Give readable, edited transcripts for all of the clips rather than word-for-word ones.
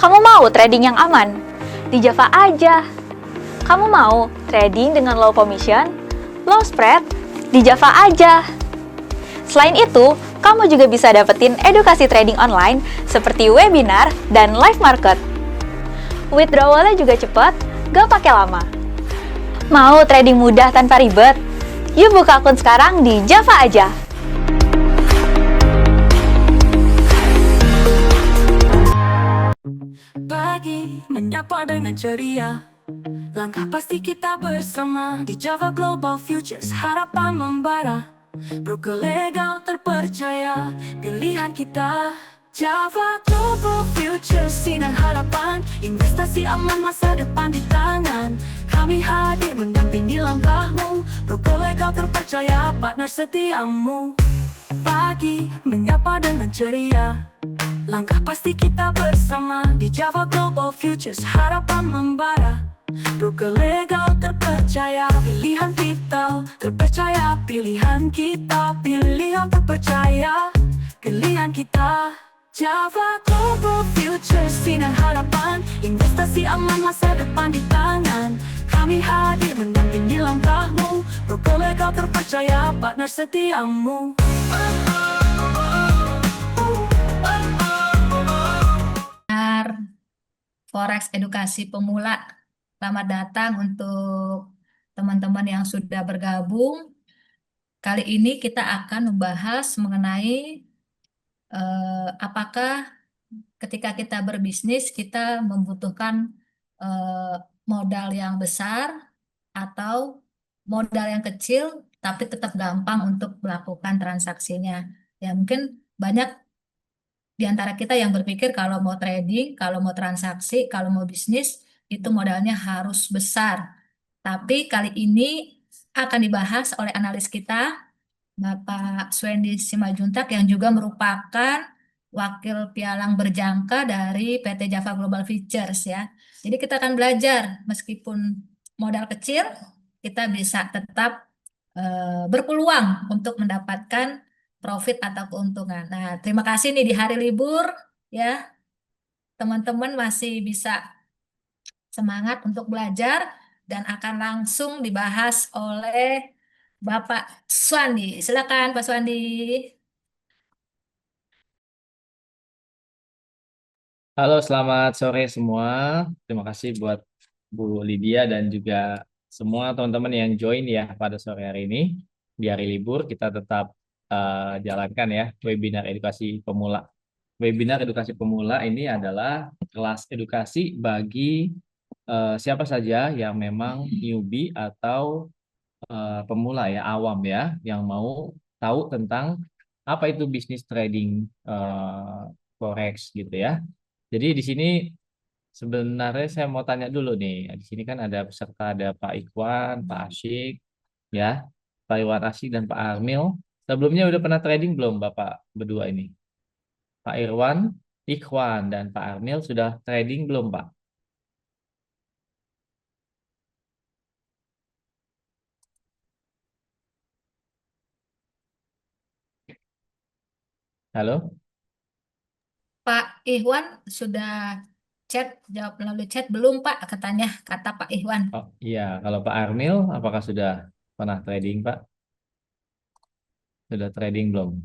Kamu mau trading yang aman? Di Java aja. Kamu mau trading dengan low commission, low spread? Di Java aja. Selain itu, kamu juga bisa dapetin edukasi trading online seperti webinar dan live market. Withdrawalnya juga cepat, gak pakai lama. Mau trading mudah tanpa ribet? Yuk buka akun sekarang di Java aja. Pagi menyapa dengan ceria, langkah pasti kita bersama di Java Global Futures, harapan membara. Broker legal terpercaya, pilihan kita Java Global Futures, sinar harapan, investasi aman, masa depan di tangan. Kami hadir mendampingi langkahmu, broker legal terpercaya, partner setiamu. Pagi menyapa dengan ceria, langkah pasti kita bersama di Java Global Futures, harapan membara. Broker legal terpercaya, pilihan vital terpercaya, pilihan kita, pilihan terpercaya, pilihan kita. Java Global Futures, sinar harapan, investasi aman, masa depan di tangan. Kami hadir mendampingi langkahmu, broker legal terpercaya, partner setiamu. Forex Edukasi Pemula. Selamat datang untuk teman-teman yang sudah bergabung. Kali ini kita akan membahas mengenai apakah ketika kita berbisnis kita membutuhkan modal yang besar atau modal yang kecil tapi tetap gampang untuk melakukan transaksinya. Ya mungkin banyak di antara kita yang berpikir kalau mau trading, kalau mau transaksi, kalau mau bisnis, itu modalnya harus besar. Tapi kali ini akan dibahas oleh analis kita, Bapak Swendi Simajuntak, yang juga merupakan wakil pialang berjangka dari PT Java Global Futures ya. Jadi kita akan belajar, meskipun modal kecil, kita bisa tetap berpeluang untuk mendapatkan profit atau keuntungan. Nah, terima kasih nih di hari libur ya, teman-teman masih bisa semangat untuk belajar dan akan langsung dibahas oleh Bapak Swandi. Silakan Pak Swandi. Halo, selamat sore semua. Terima kasih buat Bu Lydia dan juga semua teman-teman yang join ya pada sore hari ini. Di hari libur kita tetap jalankan ya webinar edukasi pemula. Webinar edukasi pemula ini adalah kelas edukasi bagi siapa saja yang memang newbie atau pemula ya, awam ya, yang mau tahu tentang apa itu bisnis trading forex gitu ya. Jadi di sini sebenarnya saya mau tanya dulu nih. Di sini kan ada peserta, ada Pak Ikhwan, Pak Asyik, ya, Pak Iwan Asyik dan Pak Armil. Sebelumnya udah pernah trading belum Bapak berdua ini? Pak Irwan, Ikhwan dan Pak Armil sudah trading belum Pak? Halo? Pak Ihwan sudah chat, jawab melalui chat belum Pak? Katanya, kata Pak Ihwan. Oh iya, kalau Pak Armil apakah sudah pernah trading Pak? Sudah trading belum?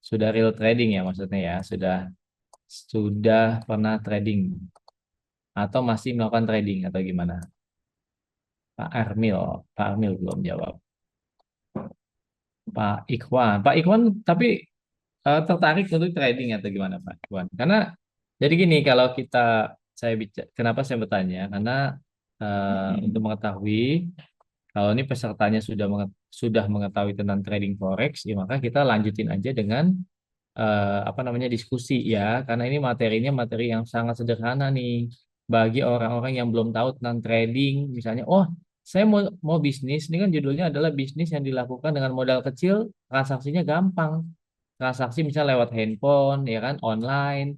Sudah real trading ya maksudnya ya, sudah pernah trading atau masih melakukan trading atau gimana? Pak Armil belum jawab. Pak Ikhwan tapi tertarik untuk trading atau gimana Pak Ikhwan? Karena jadi gini, kalau kenapa saya bertanya? Karena untuk mengetahui kalau ini pesertanya sudah mengetahui tentang trading forex, ya maka kita lanjutin aja dengan apa namanya diskusi ya, karena ini materinya materi yang sangat sederhana nih bagi orang-orang yang belum tahu tentang trading. Misalnya, oh saya mau bisnis, ini kan judulnya adalah bisnis yang dilakukan dengan modal kecil, transaksinya gampang. Transaksi misalnya lewat handphone, ya kan, online,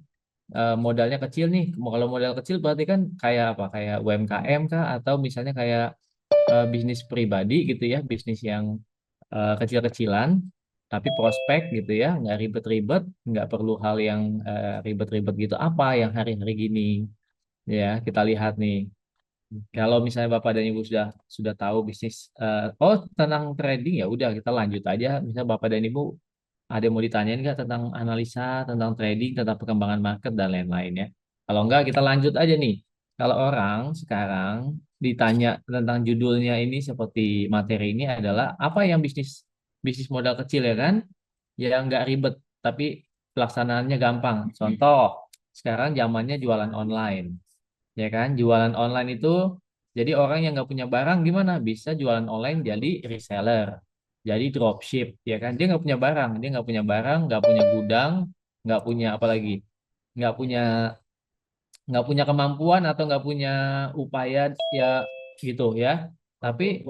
modalnya kecil nih. Kalau modal kecil berarti kan kayak apa? Kayak UMKM kah? Atau misalnya kayak bisnis pribadi gitu ya, bisnis yang kecil-kecilan tapi prospek gitu ya, nggak ribet-ribet, nggak perlu hal yang ribet-ribet gitu, apa yang hari-hari gini. Ya, kita lihat nih. Kalau misalnya Bapak dan Ibu sudah tahu bisnis, oh tentang trading ya udah kita lanjut aja. Misalnya Bapak dan Ibu ada yang mau ditanyain nggak tentang analisa, tentang trading, tentang perkembangan market dan lain-lain ya. Kalau enggak kita lanjut aja nih. Kalau orang sekarang ditanya tentang judulnya ini seperti materi ini adalah apa yang bisnis bisnis modal kecil ya kan, yang nggak ribet tapi pelaksanaannya gampang. Contoh, sekarang zamannya jualan online ya kan, jualan online itu jadi orang yang nggak punya barang gimana bisa jualan online jadi reseller, jadi dropship ya kan, dia nggak punya barang, nggak punya gudang, nggak punya apa lagi, nggak punya nggak punya kemampuan atau nggak punya upaya ya gitu ya, tapi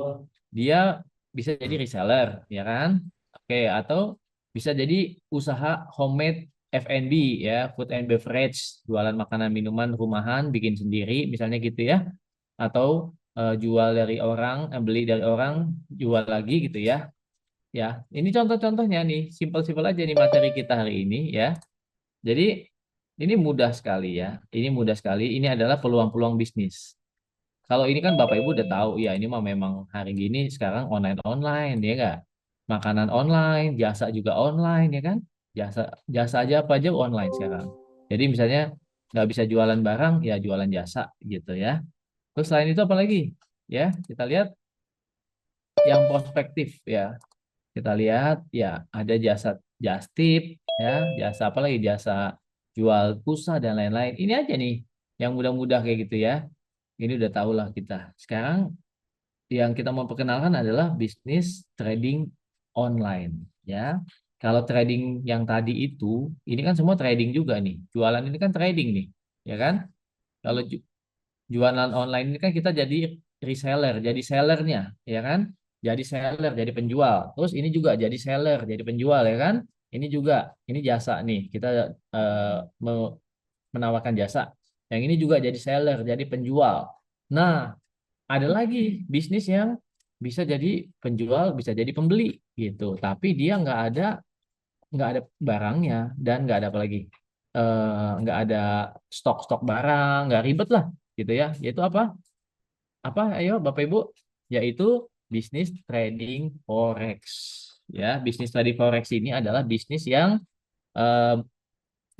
dia bisa jadi reseller ya kan, oke, atau bisa jadi usaha homemade F&B ya, food and beverage, jualan makanan minuman rumahan bikin sendiri misalnya gitu ya, atau jual dari orang, beli dari orang, jual lagi gitu ya. Ya, ini contoh-contohnya nih, simpel-simpel aja nih materi kita hari ini ya. Jadi ini mudah sekali ya. Ini mudah sekali. Ini adalah peluang-peluang bisnis. Kalau ini kan Bapak Ibu udah tahu ya, ini mah memang hari gini sekarang online ya enggak? Makanan online, jasa juga online ya kan? Jasa jasa aja online sekarang. Jadi misalnya nggak bisa jualan barang ya jualan jasa gitu ya. Terus selain itu apa lagi? Ya, kita lihat yang prospektif ya. Kita lihat ya ada jasa jastip ya, jasa apa lagi? Jasa jual pulsa dan lain-lain. Ini aja nih yang mudah-mudah kayak gitu ya. Ini udah tahu lah kita. Sekarang yang kita mau perkenalkan adalah bisnis trading online ya. Kalau trading yang tadi itu, ini kan semua trading juga nih. Jualan ini kan trading nih, ya kan? Kalau jualan online ini kan kita jadi reseller, jadi sellernya, ya kan? Jadi seller, jadi penjual. Terus ini juga jadi seller, jadi penjual, ya kan? Ini juga, ini jasa nih. Kita eh, menawarkan jasa. Yang ini juga jadi seller, jadi penjual. Nah, ada lagi bisnis yang bisa jadi penjual, bisa jadi pembeli gitu. Tapi dia nggak ada barangnya dan nggak ada apa lagi, nggak ada stok-stok barang, nggak ribet lah gitu ya. Yaitu apa? Apa? Ayo Bapak Ibu, yaitu bisnis trading forex. Ya, bisnis trading forex ini adalah bisnis yang eh,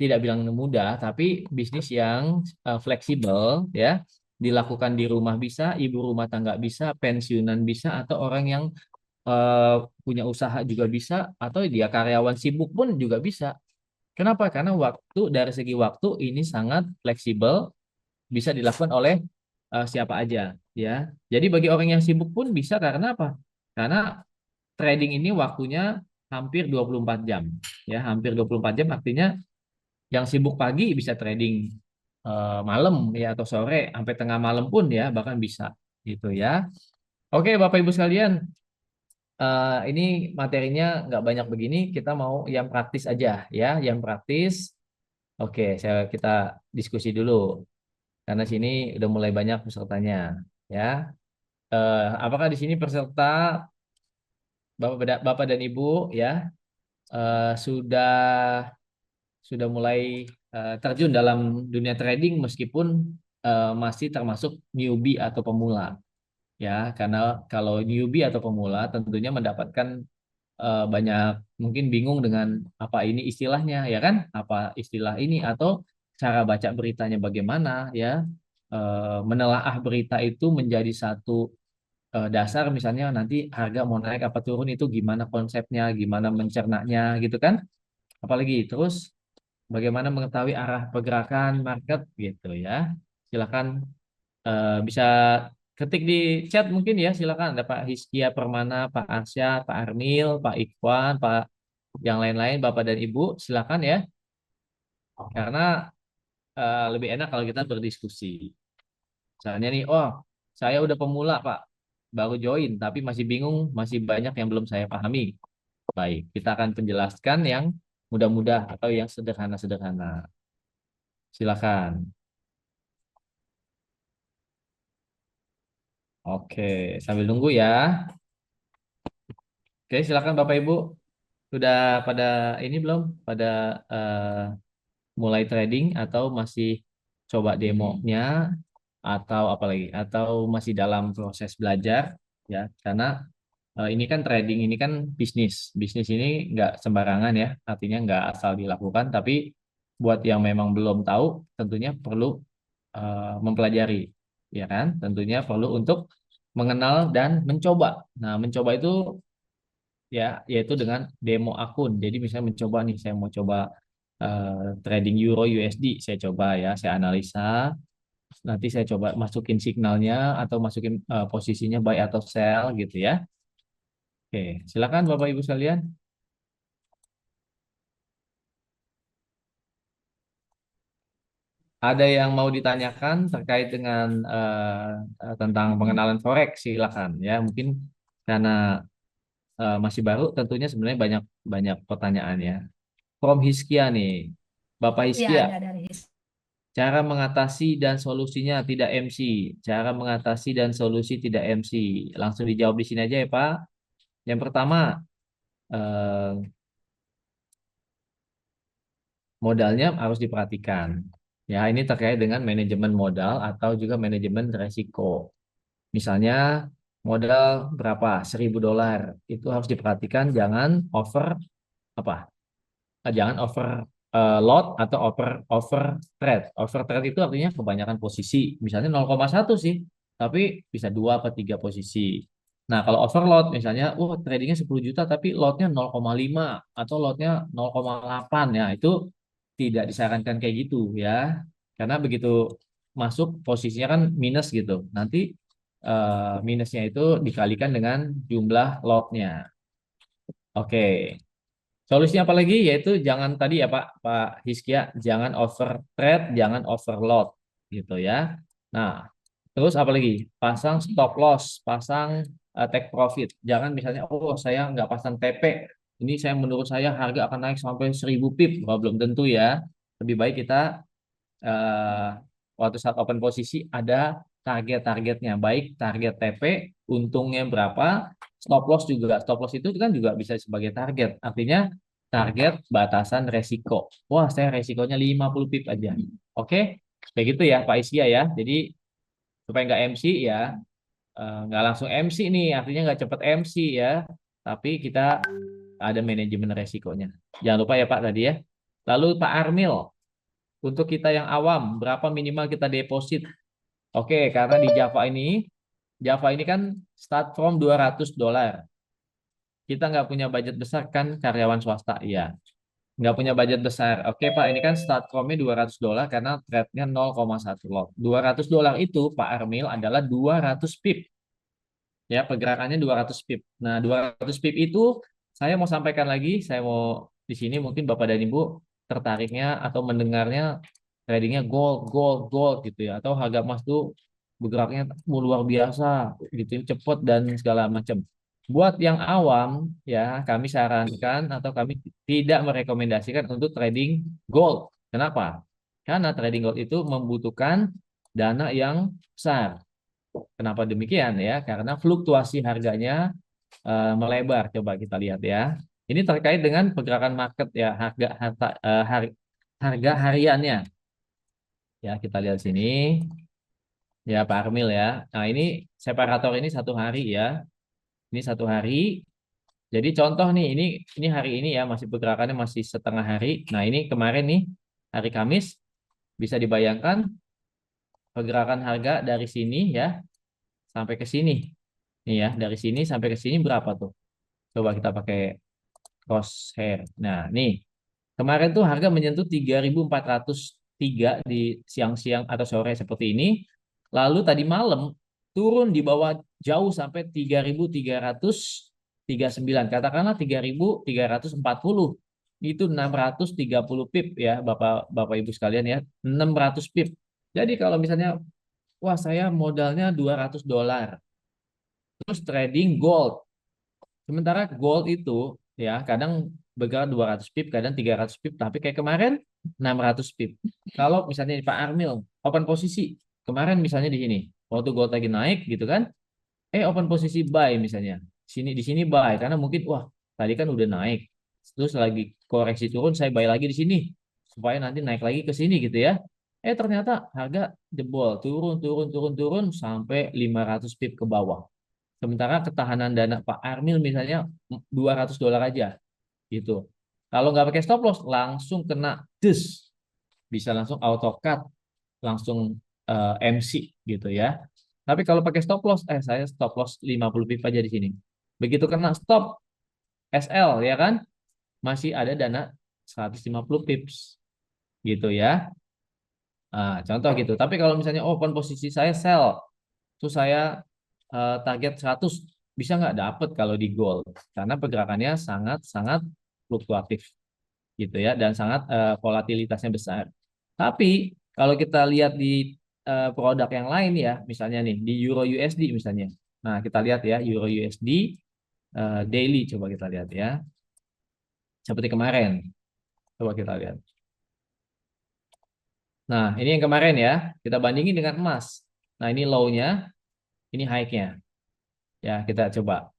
tidak bilang mudah, tapi bisnis yang fleksibel ya, dilakukan di rumah bisa, ibu rumah tangga bisa, pensiunan bisa, atau orang yang eh, punya usaha juga bisa, atau dia karyawan sibuk pun juga bisa. Kenapa? Karena dari segi waktu ini sangat fleksibel, bisa dilakukan oleh siapa aja ya. Jadi bagi orang yang sibuk pun bisa karena apa? Karena trading ini waktunya hampir 24 jam ya, hampir 24 jam artinya yang sibuk pagi bisa trading malam ya atau sore sampai tengah malam pun ya bahkan bisa gitu ya. Oke Bapak Ibu sekalian, ini materinya nggak banyak begini, kita mau yang praktis aja ya, yang praktis. Oke, kita diskusi dulu karena sini udah mulai banyak pesertanya ya. Apakah di sini peserta Bapak dan Ibu ya sudah mulai terjun dalam dunia trading meskipun masih termasuk newbie atau pemula ya, karena kalau newbie atau pemula tentunya mendapatkan banyak mungkin bingung dengan apa ini istilahnya ya kan, apa istilah ini atau cara baca beritanya bagaimana ya. Menelaah berita itu menjadi satu dasar, misalnya nanti harga mau naik apa turun itu gimana konsepnya, gimana mencernanya gitu kan, apalagi terus bagaimana mengetahui arah pergerakan market gitu ya. Silakan bisa ketik di chat mungkin ya, silakan ada Pak Hiskia Permana, Pak Arsya, Pak Armil, Pak Ikhwan, Pak yang lain-lain, Bapak dan Ibu, silakan ya. Karena lebih enak kalau kita berdiskusi. Misalnya nih, oh saya udah pemula Pak, baru join, tapi masih bingung, masih banyak yang belum saya pahami. Baik, kita akan penjelaskan yang mudah-mudah atau yang sederhana-sederhana. Silakan. Oke, sambil nunggu ya. Oke, silakan Bapak Ibu. Sudah pada ini belum? Pada mulai trading atau masih coba demonya atau apalagi atau masih dalam proses belajar ya karena ini kan trading ini kan bisnis. Bisnis ini nggak sembarangan ya, artinya nggak asal dilakukan, tapi buat yang memang belum tahu tentunya perlu mempelajari, ya kan? Tentunya perlu untuk mengenal dan mencoba. Nah, mencoba itu ya yaitu dengan demo akun. Jadi misalnya mencoba nih, saya mau coba trading Euro USD, saya coba ya, saya analisa. Nanti saya coba masukin signalnya atau masukin posisinya buy atau sell gitu ya. Oke, silakan Bapak Ibu sekalian. Ada yang mau ditanyakan terkait dengan tentang pengenalan forex, silakan ya. Mungkin karena masih baru, tentunya sebenarnya banyak banyak pertanyaan ya. From Hiskia nih, Bapak Iya, Hiskia, ada dari cara mengatasi dan solusinya tidak MC. Cara mengatasi dan solusi tidak MC. Langsung dijawab di sini aja ya Pak. Yang pertama, eh, modalnya harus diperhatikan. Ya, ini terkait dengan manajemen modal atau juga manajemen resiko. Misalnya modal berapa? $1.000. Itu harus diperhatikan jangan over apa? Jangan over lot atau over over trade. Over trade itu artinya kebanyakan posisi. Misalnya 0,1 sih, tapi bisa 2 atau 3 posisi. Nah, kalau overload misalnya, tradingnya 10 juta tapi lotnya 0,5 atau lotnya 0,8 ya, itu tidak disarankan kayak gitu ya. Karena begitu masuk posisinya kan minus gitu. Nanti minusnya itu dikalikan dengan jumlah lotnya. Oke. Solusinya apa lagi? Yaitu jangan tadi ya Pak Hiskia, jangan over trade, jangan overload gitu ya. Nah, terus apa lagi? Pasang stop loss, pasang take profit. Jangan misalnya, saya nggak pasang TP. Ini menurut saya harga akan naik sampai 1.000 pip. Belum tentu ya. Lebih baik kita eh, waktu saat open posisi ada target-targetnya, baik target TP, untungnya berapa, stop loss juga. Stop loss itu kan juga bisa sebagai target. Artinya target batasan resiko. Wah, saya resikonya 50 pip aja. Oke, kayak gitu ya Pak Isya ya. Jadi supaya nggak MC ya, nggak langsung MC nih, artinya nggak cepet MC ya. Tapi kita ada manajemen resikonya. Jangan lupa ya Pak tadi ya. Lalu Pak Armil, untuk kita yang awam, berapa minimal kita deposit? Oke, karena di Java ini kan start from $200. Kita nggak punya budget besar kan karyawan swasta, iya. Nggak punya budget besar. Oke Pak, ini kan start from-nya $200 karena trade-nya 0,1 lot. $200 itu Pak Armil adalah 200 pip. Ya, pergerakannya 200 pip. Nah, 200 pip itu saya mau sampaikan lagi, saya mau di sini mungkin Bapak dan Ibu tertariknya atau mendengarnya tradingnya gold, gold, gold gitu ya. Atau harga emas tuh bergeraknya luar biasa gitu, cepet dan segala macam. Buat yang awam ya, kami sarankan atau kami tidak merekomendasikan untuk trading gold. Kenapa? Karena trading gold itu membutuhkan dana yang besar. Kenapa demikian ya? Karena fluktuasi harganya melebar. Coba kita lihat ya. Ini terkait dengan pergerakan market ya, harga hariannya. Ya, kita lihat sini. Ya, Pak Armil ya. Nah, ini separator ini 1 hari ya. Ini 1 hari. Jadi contoh nih, ini hari ini ya masih pergerakannya masih setengah hari. Nah, ini kemarin nih hari Kamis bisa dibayangkan pergerakan harga dari sini ya sampai ke sini. Nih ya, dari sini sampai ke sini berapa tuh? Coba kita pakai crosshair. Nah, nih. Kemarin tuh harga menyentuh 3.403 di siang-siang atau sore seperti ini. Lalu tadi malam turun di bawah jauh sampai 3.339. Katakanlah 3.340. Itu 630 pip ya, Bapak Ibu sekalian ya. 600 pip. Jadi kalau misalnya, wah saya modalnya $200. Terus trading gold. Sementara gold itu ya kadang bergerak 200 pip, kadang 300 pip, tapi kayak kemarin 600 pip. Kalau misalnya Pak Armil open posisi, kemarin misalnya di sini, waktu gold lagi naik gitu kan, open posisi buy misalnya. Di sini buy karena mungkin wah, tadi kan udah naik. Terus lagi koreksi turun, saya buy lagi di sini supaya nanti naik lagi ke sini gitu ya. Ternyata harga jebol, turun sampai 500 pip ke bawah. Sementara ketahanan dana Pak Armil misalnya $200 aja gitu. Kalau nggak pakai stop loss langsung kena des, bisa langsung auto cut, langsung MC gitu ya. Tapi kalau pakai stop loss, saya stop loss 50 pip aja di sini. Begitu kena stop SL ya kan, masih ada dana 150 pips gitu ya. Contoh gitu. Tapi kalau misalnya open posisi saya sell, terus saya target 100, bisa nggak dapet kalau di gold karena pergerakannya sangat-sangat fluktuatif gitu ya dan sangat volatilitasnya besar. Tapi kalau kita lihat di produk yang lain ya, misalnya nih di Euro USD misalnya. Nah, kita lihat ya Euro USD daily, coba kita lihat ya. Seperti kemarin. Coba kita lihat. Nah, ini yang kemarin ya. Kita bandingin dengan emas. Nah, ini low-nya, ini high-nya. Ya, kita coba.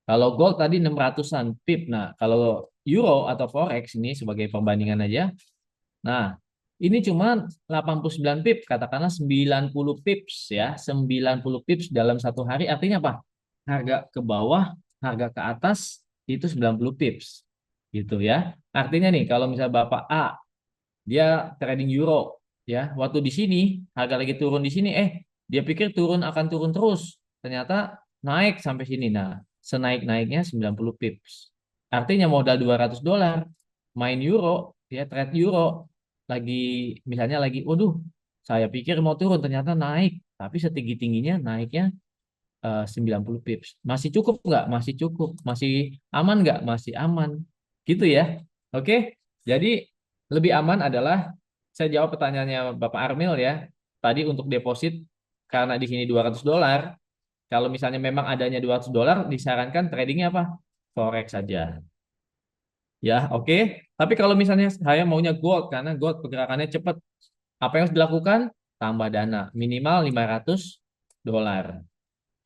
Kalau gold tadi 600-an pip. Nah, kalau euro atau forex ini sebagai perbandingan aja. Nah, ini cuma 89 pip, katakanlah 90 pips ya. 90 pips dalam satu hari artinya apa? Harga ke bawah, harga ke atas itu 90 pips. Gitu ya. Artinya nih kalau misalnya Bapak A dia trading euro ya, waktu di sini harga lagi turun di sini, dia pikir turun akan turun terus, ternyata naik sampai sini. Nah, senaik-naiknya 90 pips. Artinya modal $200 main euro, ya trade euro, lagi misalnya lagi, waduh, saya pikir mau turun ternyata naik, tapi setinggi-tingginya naiknya 90 pips. Masih cukup nggak? Masih cukup. Masih aman nggak? Masih aman. Gitu ya. Oke. Jadi lebih aman adalah saya jawab pertanyaannya Bapak Armil ya. Tadi untuk deposit karena di sini $200. Kalau misalnya memang adanya $200, disarankan tradingnya apa? Forex saja. Ya, oke. Tapi kalau misalnya saya maunya gold karena gold pergerakannya cepat, apa yang harus dilakukan? Tambah dana minimal $500.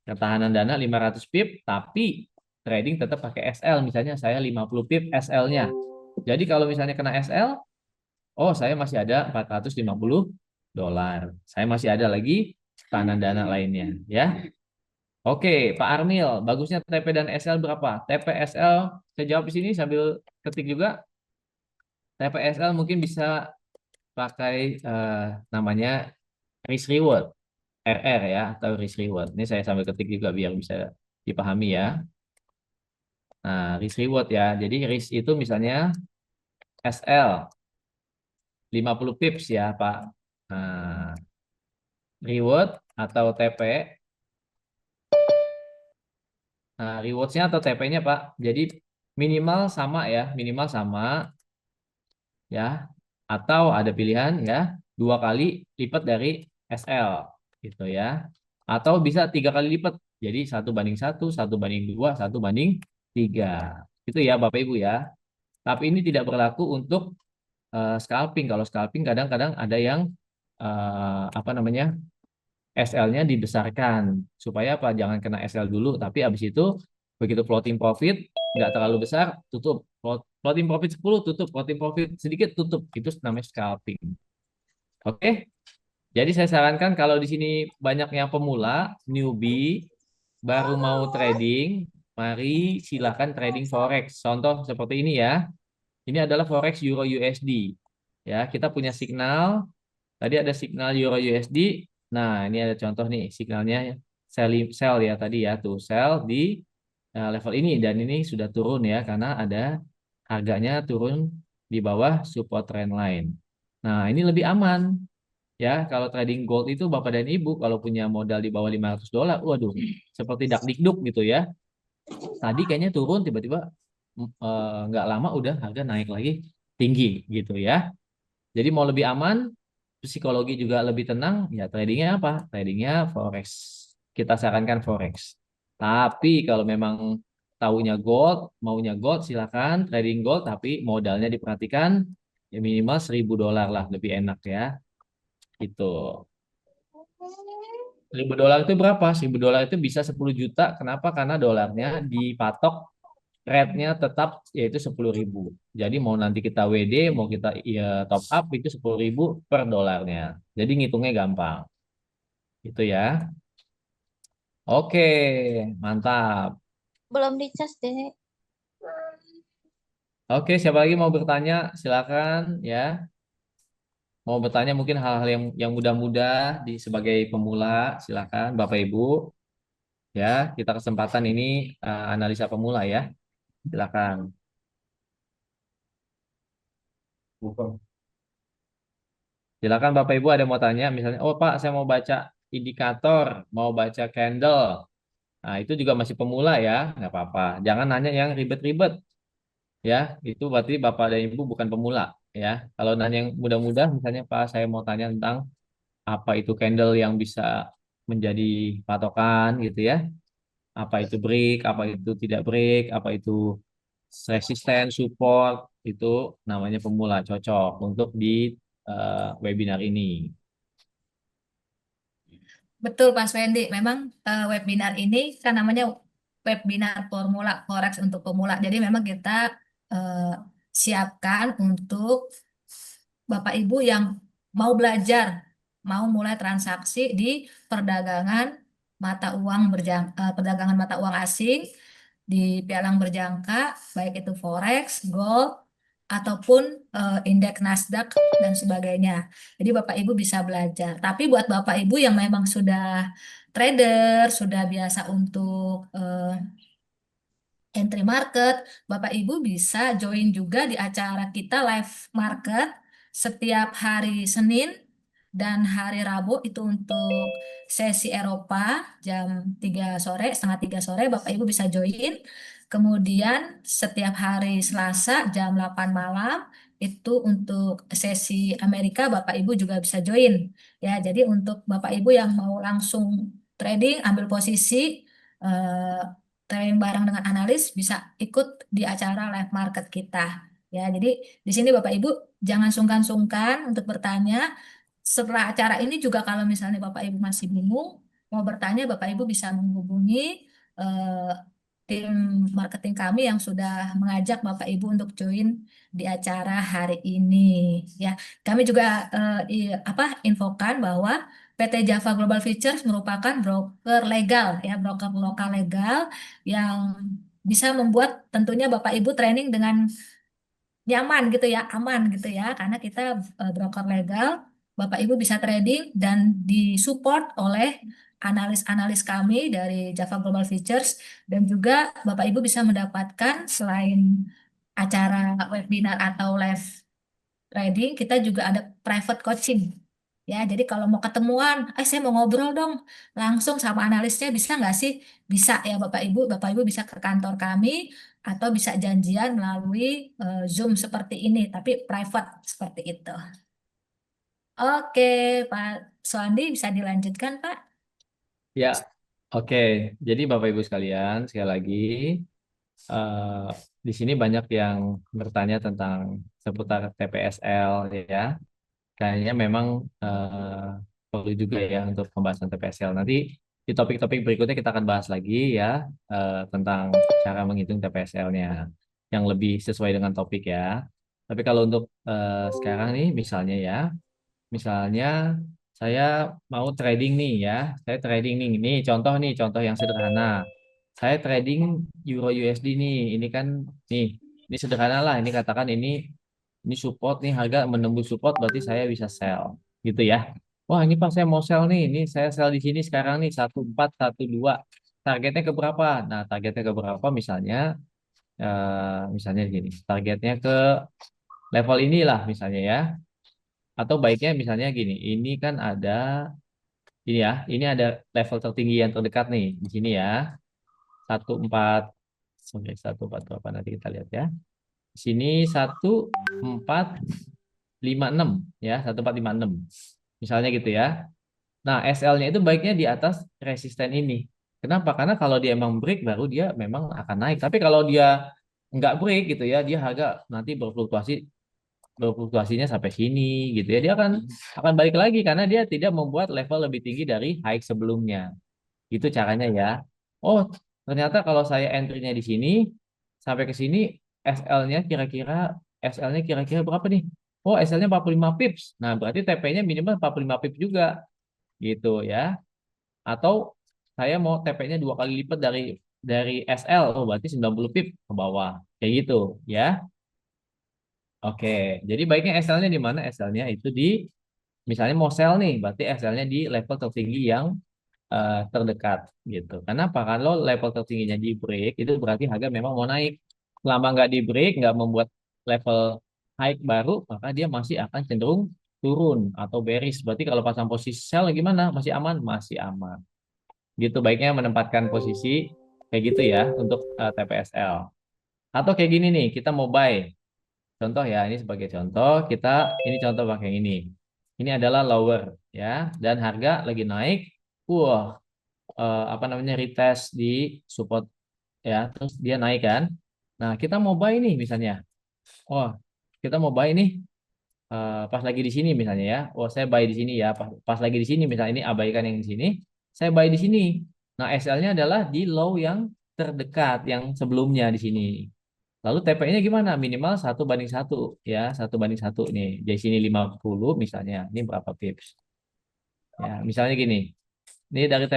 Ketahanan dana 500 pip, tapi trading tetap pakai SL. Misalnya saya 50 pip SL-nya. Jadi kalau misalnya kena SL, saya masih ada $450. Saya masih ada lagi ketahanan dana lainnya, ya. Oke, Pak Armil, bagusnya TP dan SL berapa? TP SL, saya jawab di sini sambil ketik juga. TP SL mungkin bisa pakai namanya risk reward, RR ya, atau risk reward. Ini saya sambil ketik juga biar bisa dipahami ya. Nah, risk reward ya. Jadi risk itu misalnya SL 50 pips ya, Pak. Nah, reward atau TP. Nah, rewards-nya atau TP-nya, Pak. Jadi minimal sama ya, minimal sama ya. Atau ada pilihan ya, 2 kali lipat dari SL gitu ya. Atau bisa 3 kali lipat. Jadi 1:1, 1:2, 1:3. Itu ya, Bapak Ibu ya. Tapi ini tidak berlaku untuk scalping. Kalau scalping kadang-kadang ada yang apa namanya SL-nya dibesarkan supaya apa? Jangan kena SL dulu, tapi habis itu begitu floating profit nggak terlalu besar, tutup. Floating profit 10 tutup, floating profit sedikit tutup. Itu namanya scalping. Oke. Jadi saya sarankan kalau di sini banyak yang pemula, newbie, baru mau trading, mari silakan trading forex. Contoh seperti ini ya. Ini adalah forex Euro USD. Ya, kita punya signal. Tadi ada signal Euro USD. Nah, ini ada contoh nih signalnya sell ya tadi ya, tuh sell di level ini dan ini sudah turun ya karena ada harganya turun di bawah support trend line. Nah, ini lebih aman ya kalau trading gold itu Bapak dan Ibu kalau punya modal di bawah $500, waduh, seperti dakdikduk gitu ya. Tadi kayaknya turun tiba-tiba nggak lama udah harga naik lagi tinggi gitu ya. Jadi mau lebih aman, psikologi juga lebih tenang, ya tradingnya apa? Tradingnya forex. Kita sarankan forex. Tapi kalau memang tahunya gold, maunya gold, silakan trading gold, tapi modalnya diperhatikan ya minimal $1.000 lah, lebih enak ya. Itu. $1.000 itu berapa? $1.000 itu bisa 10 juta. Kenapa? Karena dolarnya dipatok rate-nya tetap yaitu 10.000. Jadi mau nanti kita WD, mau kita top up itu 10.000 per dolarnya. Jadi ngitungnya gampang. Gitu ya. Oke, mantap. Belum dicas deh. Oke, siapa lagi mau bertanya? Silakan ya. Mau bertanya mungkin hal-hal yang mudah-mudah di sebagai pemula, silakan Bapak Ibu. Ya, kita kesempatan ini analisa pemula ya. Silakan. Silakan Bapak Ibu ada yang mau tanya, misalnya, oh Pak, saya mau baca indikator, mau baca candle. Nah, itu juga masih pemula ya, nggak apa-apa. Jangan nanya yang ribet-ribet ya. Itu berarti Bapak dan Ibu bukan pemula ya. Kalau nanya yang mudah-mudah, misalnya Pak, saya mau tanya tentang apa itu candle yang bisa menjadi patokan gitu ya. Apa itu break, apa itu tidak break, apa itu resisten, support, itu namanya pemula cocok untuk di webinar ini. Betul, Pak Wendy. Memang webinar ini kan namanya webinar formula forex untuk pemula. Jadi memang kita eh, siapkan untuk Bapak Ibu yang mau belajar, mau mulai transaksi di perdagangan perdagangan mata uang asing di pialang berjangka, baik itu forex, gold, ataupun indeks Nasdaq dan sebagainya. Jadi Bapak Ibu bisa belajar. Tapi buat Bapak Ibu yang memang sudah trader, sudah biasa untuk entry market, Bapak Ibu bisa join juga di acara kita live market setiap hari Senin dan hari Rabu itu untuk sesi Eropa jam 3 sore, setengah 3 sore, Bapak Ibu bisa join. Kemudian setiap hari Selasa jam 8 malam itu untuk sesi Amerika Bapak Ibu juga bisa join. Ya, jadi untuk Bapak Ibu yang mau langsung trading, ambil posisi, eh, trading bareng dengan analis bisa ikut di acara live market kita. Ya, jadi di sini Bapak Ibu jangan sungkan-sungkan untuk bertanya. Setelah acara ini juga kalau misalnya Bapak Ibu masih bingung mau bertanya, Bapak Ibu bisa menghubungi eh, tim marketing kami yang sudah mengajak Bapak Ibu untuk join di acara hari ini. Ya, kami juga infokan bahwa PT Java Global Futures merupakan broker legal, ya, broker lokal legal yang bisa membuat tentunya Bapak Ibu training dengan nyaman gitu ya, aman gitu ya, karena kita broker legal, Bapak Ibu bisa trading dan disupport oleh analis-analis kami dari Java Global Futures, dan juga Bapak Ibu bisa mendapatkan selain acara webinar atau live trading, kita juga ada private coaching. Ya, jadi kalau mau ketemuan, saya mau ngobrol dong langsung sama analisnya, bisa nggak sih? Bisa ya Bapak Ibu. Bapak Ibu bisa ke kantor kami atau bisa janjian melalui Zoom seperti ini, tapi private seperti itu. Oke, Pak Soandi bisa dilanjutkan, Pak? Ya, oke. Jadi Bapak Ibu sekalian, sekali lagi eh, di sini banyak yang bertanya tentang seputar TPSL ya. Kayaknya memang perlu juga ya untuk pembahasan TPSL. Nanti di topik-topik berikutnya kita akan bahas lagi ya tentang cara menghitung TPSL-nya yang lebih sesuai dengan topik ya. Tapi kalau untuk sekarang nih misalnya ya, misalnya saya mau trading nih ya, saya trading nih, ini contoh yang sederhana. Saya trading Euro USD nih, ini kan nih, ini sederhana lah, ini katakan ini support nih, harga menembus support berarti saya bisa sell gitu ya. Wah, ini Pak saya mau sell nih, ini saya sell di sini sekarang nih 1412. Targetnya ke berapa? Nah, targetnya ke berapa misalnya gini, targetnya ke level inilah misalnya ya. Atau baiknya misalnya gini, ini ada level tertinggi yang terdekat nih di sini ya. 14 sampai 14 berapa nanti kita lihat ya. Di sini 1456 ya, 1456. Misalnya gitu ya. Nah, SL-nya itu baiknya di atas resisten ini. Kenapa? Karena kalau dia emang break baru dia memang akan naik. Tapi kalau dia nggak break gitu ya, dia harga nanti berfluktuasinya sampai sini gitu ya. Dia akan balik lagi karena dia tidak membuat level lebih tinggi dari high sebelumnya. Itu caranya ya. Oh, ternyata kalau saya entry-nya di sini sampai ke sini SL-nya kira-kira berapa nih? Oh, SL-nya 45 pips. Nah, berarti TP-nya minimal 45 pips juga gitu ya. Atau saya mau TP-nya 2 kali lipat dari SL, oh berarti 90 pip ke bawah. Kayak gitu ya. Oke, jadi baiknya SL-nya di mana? SL-nya itu di misalnya mau sell nih, berarti SL-nya di level tertinggi yang terdekat gitu. Kenapa? Kalau level tertingginya di break itu berarti harga memang mau naik. Selama nggak di break, nggak membuat level high baru, maka dia masih akan cenderung turun atau bearish. Berarti kalau pasang posisi sell gimana? Masih aman? Masih aman. Gitu baiknya menempatkan posisi kayak gitu ya untuk TPSL. Atau kayak gini nih, kita mau buy. Contoh ya, ini sebagai contoh, ini contoh pakai yang ini. Ini adalah lower ya, dan harga lagi naik. Wah, apa namanya retest di support ya, terus dia naik kan. Nah, kita mau buy nih misalnya. Oh, kita mau buy nih pas lagi di sini misalnya ya. Oh, saya buy di sini ya. Pas lagi di sini misalnya ini abaikan yang di sini. Saya buy di sini. Nah, SL-nya adalah di low yang terdekat yang sebelumnya di sini. Lalu TP-nya gimana? Minimal 1:1 ya, 1:1 nih. Di sini 50 misalnya. Ini berapa pips? Ya, misalnya gini. Ini dari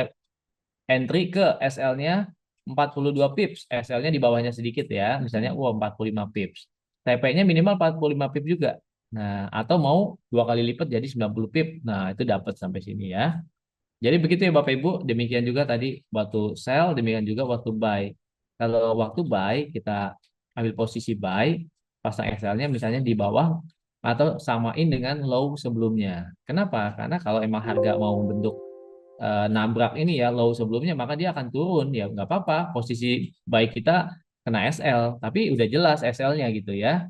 entry ke SL-nya 42 pips. SL-nya di bawahnya sedikit ya. Misalnya 45 pips. TP-nya minimal 45 pips juga. Nah, atau mau 2 kali lipat jadi 90 pip. Nah, itu dapat sampai sini ya. Jadi begitu ya Bapak Ibu, demikian juga tadi waktu sell, demikian juga waktu buy. Kalau waktu buy, kita ambil posisi buy, pasang SL-nya misalnya di bawah atau samain dengan low sebelumnya. Kenapa? Karena kalau emang harga mau bentuk nabrak ini ya low sebelumnya, maka dia akan turun. Ya nggak apa-apa, posisi buy kita kena SL, tapi udah jelas SL-nya gitu ya.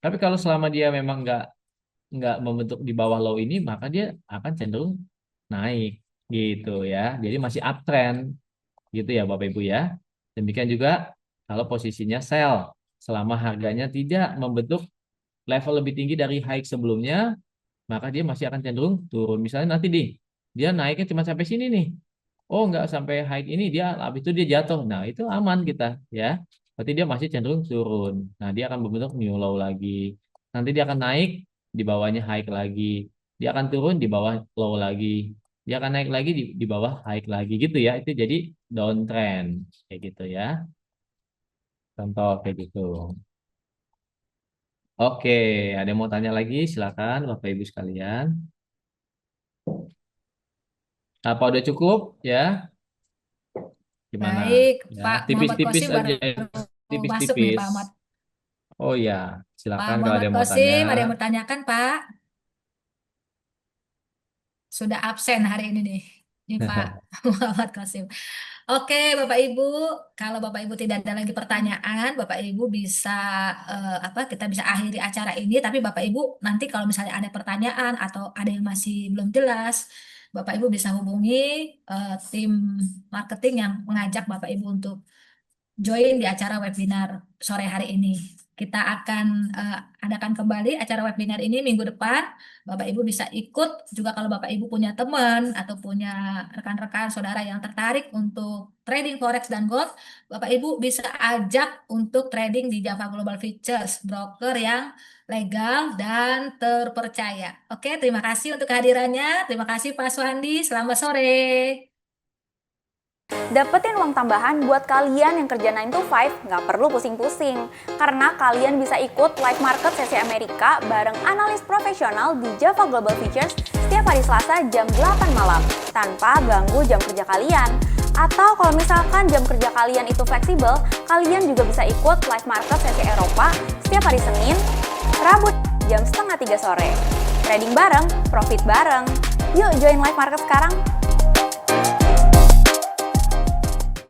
Tapi kalau selama dia memang nggak membentuk di bawah low ini, maka dia akan cenderung naik gitu ya. Jadi masih uptrend gitu ya Bapak Ibu ya. Demikian juga kalau posisinya sell, selama harganya tidak membentuk level lebih tinggi dari high sebelumnya, maka dia masih akan cenderung turun. Misalnya nanti dia naiknya cuma sampai sini nih. Oh, nggak sampai high ini, dia habis itu dia jatuh. Nah, itu aman kita ya. Berarti dia masih cenderung turun. Nah, dia akan membentuk new low lagi. Nanti dia akan naik di bawahnya high lagi. Dia akan turun di bawah low lagi. Dia akan naik lagi di bawah high lagi gitu ya. Itu jadi downtrend kayak gitu ya. Contoh kayak gitu. Oke, ada yang mau tanya lagi? Silakan Bapak Ibu sekalian. Apa udah cukup ya? Gimana? Baik, Ya, Pak Muhammad tipis-tipis Qasim aja, baru masuk nih, tipis-tipis. Pak Ahmad. Oh ya, Pak silakan kalau ada Muhammad yang mau tanya. Qasim, ada yang bertanyakan, Pak? Sudah absen hari ini nih. Ini Pak Muhammad Qasim. Oke, Bapak Ibu, kalau Bapak Ibu tidak ada lagi pertanyaan, Bapak Ibu bisa kita bisa akhiri acara ini, tapi Bapak Ibu nanti kalau misalnya ada pertanyaan atau ada yang masih belum jelas, Bapak Ibu bisa hubungi tim marketing yang mengajak Bapak Ibu untuk join di acara webinar sore hari ini. Kita akan adakan kembali acara webinar ini minggu depan. Bapak Ibu bisa ikut juga kalau Bapak Ibu punya teman atau punya rekan-rekan saudara yang tertarik untuk trading forex dan gold, Bapak Ibu bisa ajak untuk trading di Java Global Futures, broker yang legal dan terpercaya. Oke, terima kasih untuk kehadirannya. Terima kasih Pak Suhandi. Selamat sore. Dapetin uang tambahan buat kalian yang kerja 9 to 5 nggak perlu pusing-pusing. Karena kalian bisa ikut live market sesi Amerika bareng analis profesional di Java Global Futures setiap hari Selasa jam 8 malam tanpa ganggu jam kerja kalian. Atau kalau misalkan jam kerja kalian itu fleksibel, kalian juga bisa ikut live market sesi Eropa setiap hari Senin, Rabu jam 2:30 sore. Trading bareng, profit bareng. Yuk join live market sekarang.